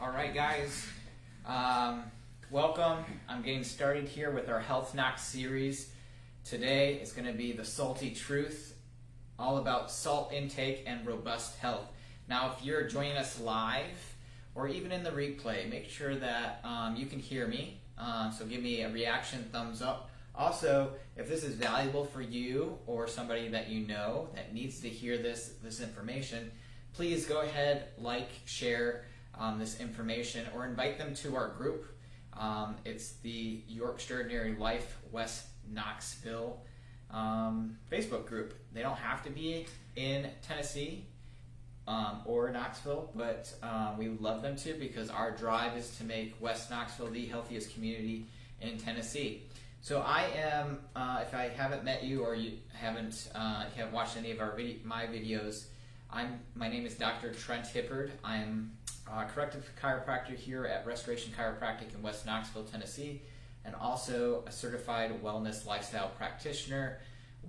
All right, guys. Welcome. I'm getting started here with our Health Knox series. Today is going to be the salty truth, all about salt intake and robust health. Now, if you're joining us live or even in the replay, make sure that you can hear me. So give me a reaction, thumbs up. Also, if this is valuable for you or somebody that you know that needs to hear this information, please go ahead, like, share this information, or invite them to our group. It's the Your Extraordinary Life West Knoxville Facebook group. They don't have to be in Tennessee or Knoxville, but we would love them to, because our drive is to make West Knoxville the healthiest community in Tennessee. So I am, if I haven't met you or you haven't watched any of my videos, my name is Dr. Trent. I am a corrective chiropractor here at Restoration Chiropractic in West Knoxville, Tennessee, and also a certified wellness lifestyle practitioner,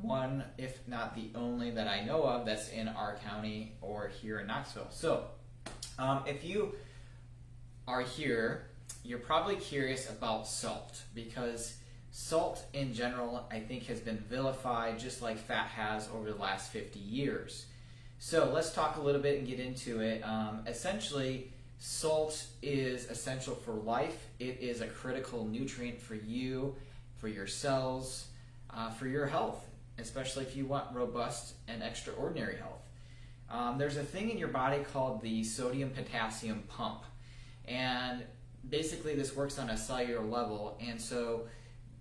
one, if not the only that I know of, that's in our county or here in Knoxville. So if you are here, you're probably curious about salt, because salt in general, I think, has been vilified just like fat has over the last 50 years. So let's talk a little bit and get into it. Essentially, salt is essential for life. It is a critical nutrient for you, for your cells, for your health, especially if you want robust and extraordinary health. There's a thing in your body called the sodium-potassium pump. And basically this works on a cellular level. And so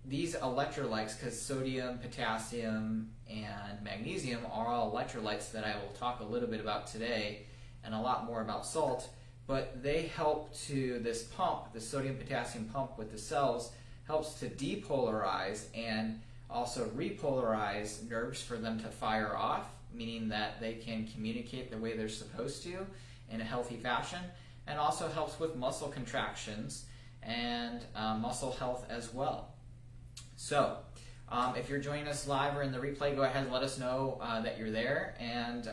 these electrolytes, because sodium, potassium, and magnesium are all electrolytes that I will talk a little bit about today, and a lot more about salt, but they help to, this pump, the sodium-potassium pump with the cells, helps to depolarize and also repolarize nerves for them to fire off, meaning that they can communicate the way they're supposed to in a healthy fashion, and also helps with muscle contractions and muscle health as well. So, if you're joining us live or in the replay, go ahead and let us know that you're there, and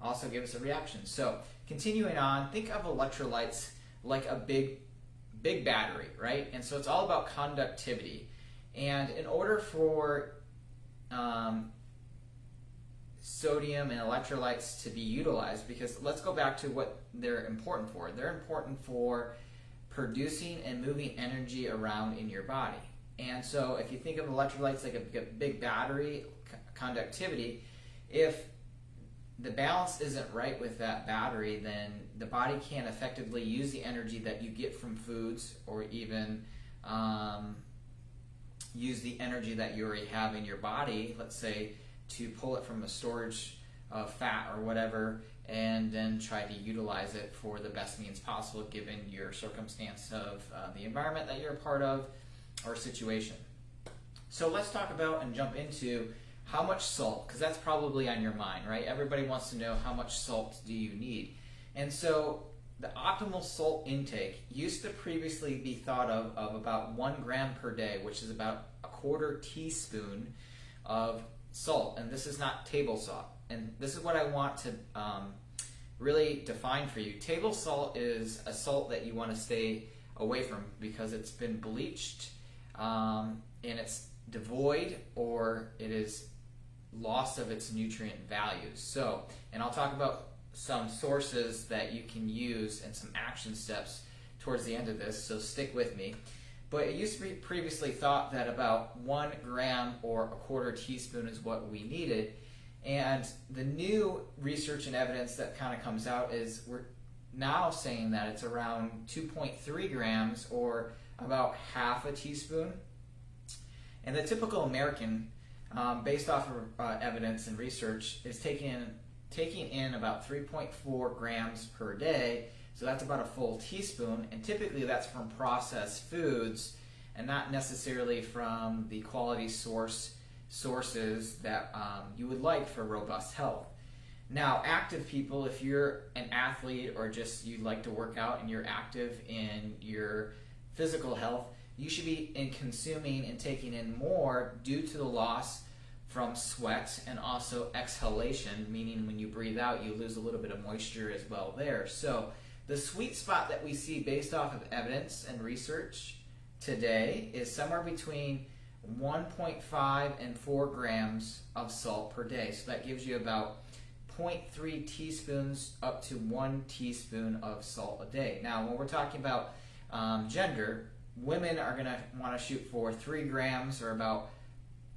also give us a reaction. So, continuing on, think of electrolytes like a big battery, right? And so it's all about conductivity. And in order for sodium and electrolytes to be utilized, because let's go back to what they're important for. They're important for producing and moving energy around in your body. And so if you think of electrolytes like a big battery, conductivity, if the balance isn't right with that battery, then the body can't effectively use the energy that you get from foods, or even use the energy that you already have in your body, let's say, to pull it from a storage of fat or whatever, and then try to utilize it for the best means possible given your circumstance of the environment that you're a part of or situation. So let's talk about and jump into how much salt, because that's probably on your mind, right? Everybody wants to know how much salt do you need. And so the optimal salt intake used to previously be thought of about 1 gram per day, which is about a 1/4 teaspoon of salt, and this is not table salt. And this is what I want to really define for you. Table salt is a salt that you want to stay away from, because it's been bleached and it's devoid, or it is loss of its nutrient values. So, and I'll talk about some sources that you can use and some action steps towards the end of this, so stick with me. But it used to be previously thought that about 1 gram or a 1/4 teaspoon is what we needed. And the new research and evidence that kind of comes out is we're now saying that it's around 2.3 grams, or about half a teaspoon. And the typical American, based off of evidence and research, is taking in about 3.4 grams per day. So that's about a full teaspoon, and typically that's from processed foods and not necessarily from the quality sources that you would like for robust health. Now, active people, if you're an athlete or just you like to work out and you're active in your physical health, you should be consuming and taking in more due to the loss from sweat and also exhalation, meaning when you breathe out you lose a little bit of moisture as well there. So the sweet spot that we see based off of evidence and research today is somewhere between 1.5 and 4 grams of salt per day. So that gives you about 0.3 teaspoons up to 1 teaspoon of salt a day. Now, when we're talking about gender, women are going to want to shoot for 3 grams or about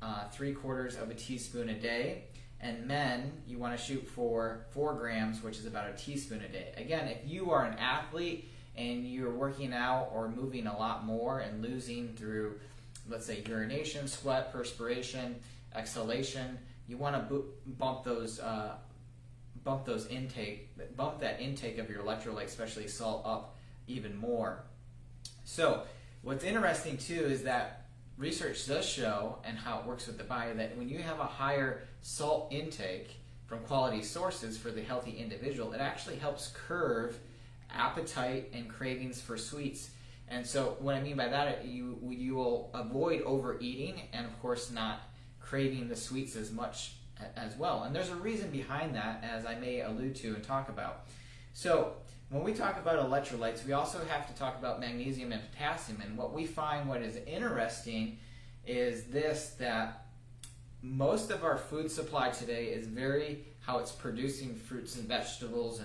3/4 of a teaspoon a day. And men, you want to shoot for 4 grams, which is about a teaspoon a day. Again, if you are an athlete and you're working out or moving a lot more and losing through, let's say, urination, sweat, perspiration, exhalation, you want to bump that intake of your electrolyte, especially salt, up even more. So what's interesting too is that research does show, and how it works with the body, that when you have a higher salt intake from quality sources for the healthy individual, it actually helps curb appetite and cravings for sweets. And so what I mean by that, you will avoid overeating and of course not craving the sweets as much as well. And there's a reason behind that, as I may allude to and talk about. So when we talk about electrolytes, we also have to talk about magnesium and potassium. And what we find, what is interesting, is this, that most of our food supply today is very how it's producing fruits and vegetables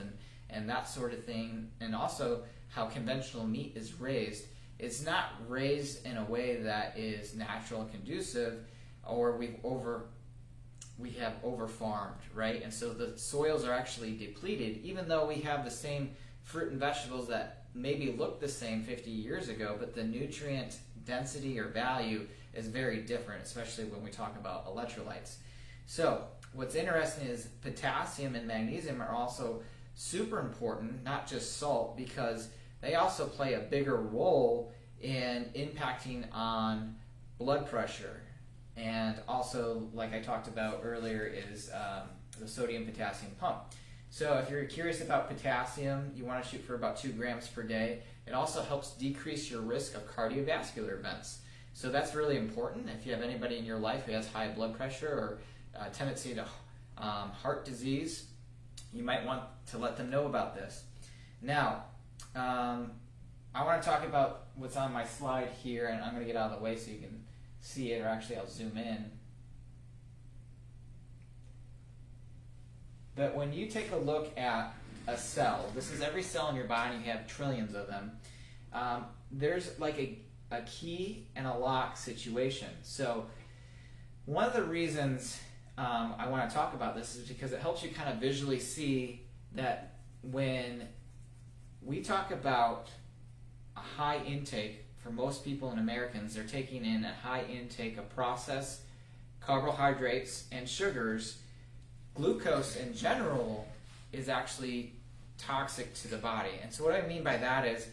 and that sort of thing, and also how conventional meat is raised. It's not raised in a way that is natural and conducive, or we have over-farmed, right? And so the soils are actually depleted, even though we have the same fruit and vegetables that maybe looked the same 50 years ago, but the nutrient density or value is very different, especially when we talk about electrolytes. So what's interesting is potassium and magnesium are also super important, not just salt, because they also play a bigger role in impacting on blood pressure. And also, like I talked about earlier, is the sodium-potassium pump. So if you're curious about potassium, you want to shoot for about 2 grams per day. It also helps decrease your risk of cardiovascular events. So that's really important. If you have anybody in your life who has high blood pressure or a tendency to heart disease, you might want to let them know about this. Now, I want to talk about what's on my slide here, and I'm going to get out of the way so you can see it, or actually I'll zoom in. But when you take a look at a cell, this is every cell in your body, you have trillions of them, there's like a key and a lock situation. So one of the reasons I want to talk about this is because it helps you kind of visually see that when we talk about a high intake, for most people and Americans, they're taking in a high intake of processed carbohydrates and sugars. Glucose in general is actually toxic to the body. And so what I mean by that is,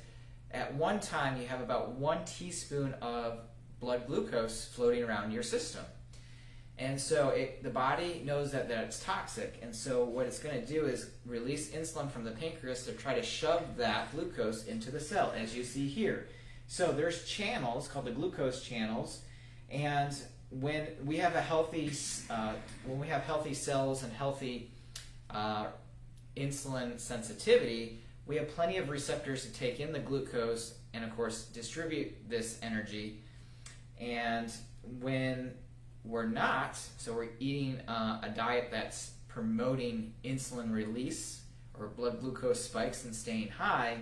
at one time you have about 1 teaspoon of blood glucose floating around your system. And so the body knows that it's toxic, and so what it's going to do is release insulin from the pancreas to try to shove that glucose into the cell, as you see here. So there's channels called the glucose channels, and when we have healthy cells and healthy insulin sensitivity, we have plenty of receptors to take in the glucose and, of course, distribute this energy. And when we're not, so we're eating a diet that's promoting insulin release or blood glucose spikes and staying high,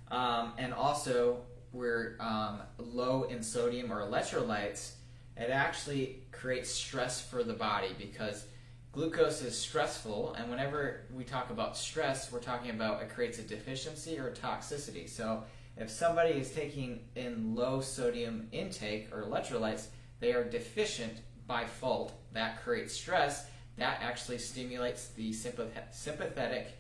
and also we're low in sodium or electrolytes, it actually creates stress for the body, because glucose is stressful, and whenever we talk about stress, we're talking about it creates a deficiency or toxicity. So if somebody is taking in low sodium intake or electrolytes, they are deficient by fault. That creates stress. That actually stimulates the sympathetic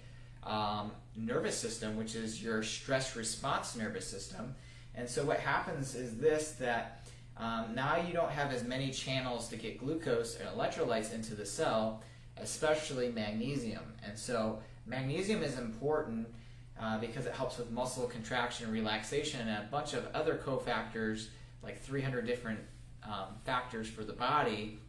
nervous system, which is your stress response nervous system. And so what happens is this, that now you don't have as many channels to get glucose and electrolytes into the cell, especially magnesium. And so magnesium is important because it helps with muscle contraction and relaxation, and a bunch of other cofactors, like 300 different factors for the body,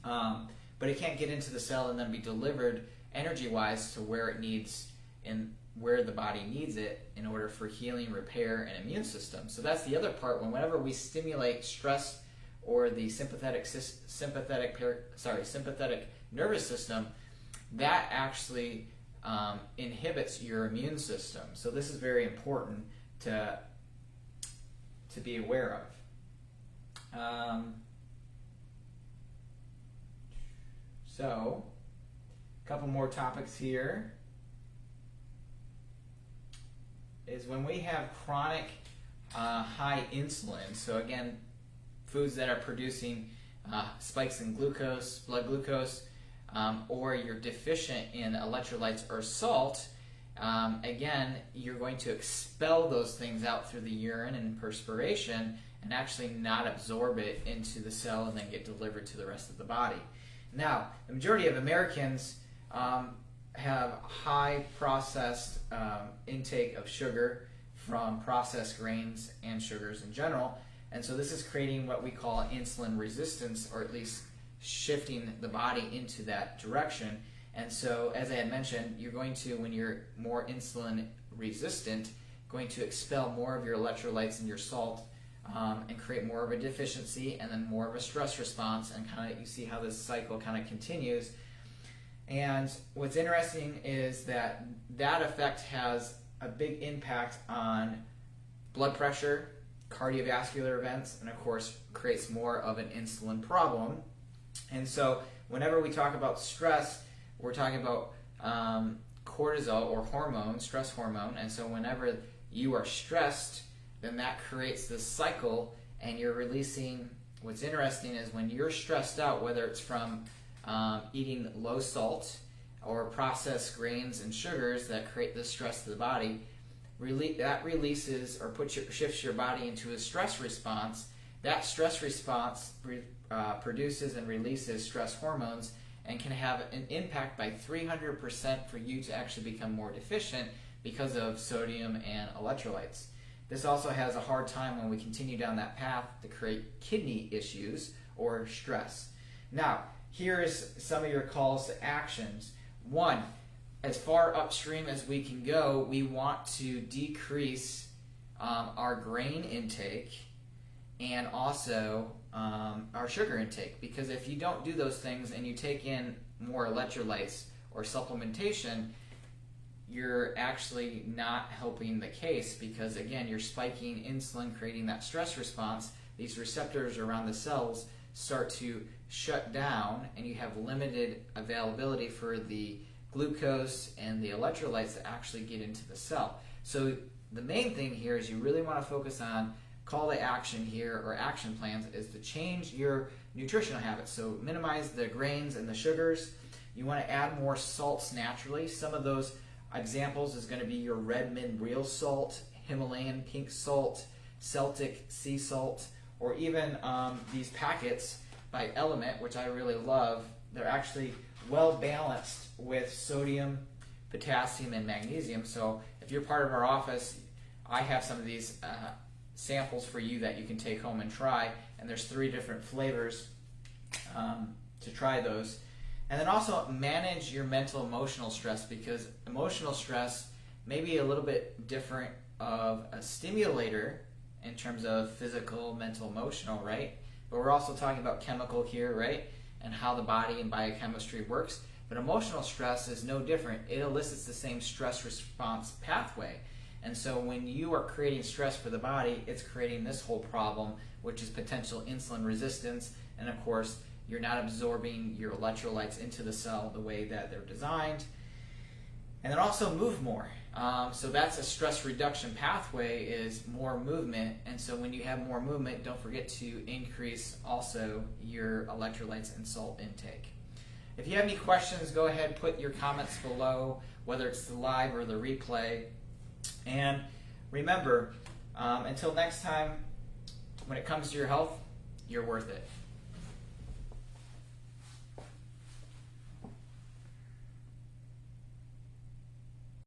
but it can't get into the cell and then be delivered energy-wise to where it needs in where the body needs it in order for healing, repair, and immune system. So that's the other part. Whenever we stimulate stress or the sympathetic nervous system, that actually inhibits your immune system. So this is very important to be aware of. So, a couple more topics here is when we have chronic high insulin. So again, foods that are producing spikes in glucose, blood glucose, or you're deficient in electrolytes or salt, again, you're going to expel those things out through the urine and perspiration and actually not absorb it into the cell and then get delivered to the rest of the body. Now, the majority of Americans have high processed intake of sugar from processed grains and sugars in general, and so this is creating what we call insulin resistance, or at least shifting the body into that direction. And so, as I had mentioned, you're going to, when you're more insulin resistant, going to expel more of your electrolytes and your salt and create more of a deficiency and then more of a stress response, and kind of you see how this cycle kind of continues. And what's interesting is that that effect has a big impact on blood pressure, cardiovascular events, and of course creates more of an insulin problem. And so whenever we talk about stress, we're talking about cortisol or hormone, stress hormone. And so whenever you are stressed, then that creates this cycle and you're releasing. What's interesting is when you're stressed out, whether it's from eating low salt or processed grains and sugars that create this stress to the body, that releases or shifts your body into a stress response. That stress response produces and releases stress hormones and can have an impact by 300% for you to actually become more deficient because of sodium and electrolytes. This also has a hard time when we continue down that path to create kidney issues or stress. Now, here is some of your calls to actions. One, as far upstream as we can go, we want to decrease our grain intake and also our sugar intake, because if you don't do those things and you take in more electrolytes or supplementation, you're actually not helping the case, because again, you're spiking insulin, creating that stress response. These receptors around the cells start to shut down and you have limited availability for the glucose and the electrolytes to actually get into the cell. So the main thing here is you really want to focus on call to action here, or action plans, is to change your nutritional habits. So minimize the grains and the sugars. You want to add more salts naturally. Some of those examples is going to be your Redmond real salt, Himalayan pink salt, Celtic sea salt, or even these packets by Element, which I really love. They're actually well balanced with sodium, potassium, and magnesium. So if you're part of our office, I have some of these samples for you that you can take home and try, and there's 3 different flavors to try those. And then also manage your mental emotional stress, because emotional stress may be a little bit different of a stimulator in terms of physical, mental, emotional, right? But we're also talking about chemical here, right? And how the body and biochemistry works. But emotional stress is no different. It elicits the same stress response pathway. And so when you are creating stress for the body, it's creating this whole problem, which is potential insulin resistance. And of course, you're not absorbing your electrolytes into the cell the way that they're designed. And then also move more. So that's a stress reduction pathway, is more movement. And so when you have more movement, don't forget to increase also your electrolytes and salt intake. If you have any questions, go ahead, put your comments below, whether it's the live or the replay. And remember, until next time, when it comes to your health, you're worth it.